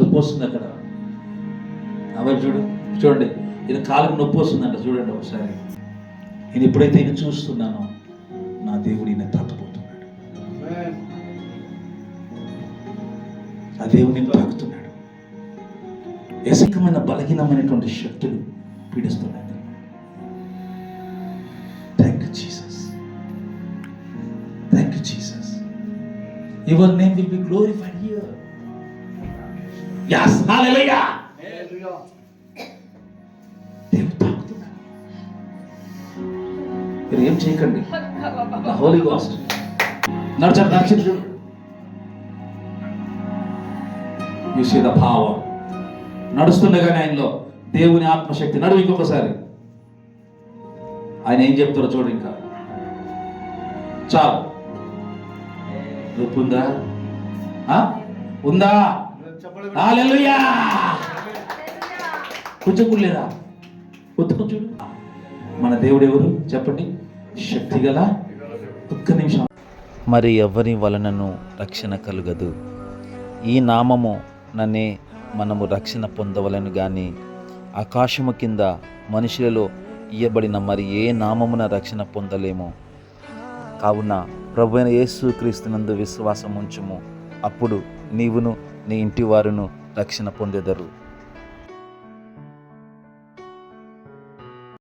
నొప్పి వస్తుంది అక్కడ. అవైపు చూడండి, ఇది కాలుకు నొప్పి వస్తుందంట. చూడండి ఒకసారి. నేను ఎప్పుడైతే ఈయన చూస్తున్నానో నా దేవుడు ఈయన తాకుపోతున్నాడు. ఆ దేవుడు నేను తాకుతున్నాడు. ఏకమైన బలహీనమైనటువంటి శక్తులు పీడిస్తున్నాయి. Thank you Jesus, thank you Jesus. Your name will be glorified here. yes hallelujah. దేవుడు తాకుతున్నాడు. మీరు ఏం చేయకండి. ద హోలీ గోస్ట్ నడిచి యు సీ ద పవర్. నడుస్తుండగానే ఆయనలో దేవుని ఆత్మశక్తి. నడువు ఇంకొకసారి. ఆయన ఏం చెప్తారో చూడు. ఇంకా చాలు. నొప్పి ఉందా? ఉందా? హల్లెలూయా. కొంచెం లేదా? ఒత్తుకు చూడు. మన దేవుడు ఎవరు చెప్పండి? శక్తిగల. ఒక్క నిమిషం. మరి ఎవరి వలనను రక్షణ కలుగదు. ఈ నామము నన్నే మనము రక్షణ పొందవలను గాని ఆకాశము కింద మనుషులలో ఇయ్యబడిన మరి ఏ నామమున రక్షణ పొందలేము. కావున ప్రభువైన యేసు క్రీస్తునందు విశ్వాసం ఉంచుము. అప్పుడు నీవును నీ ఇంటి వారును రక్షణ పొందెదరు.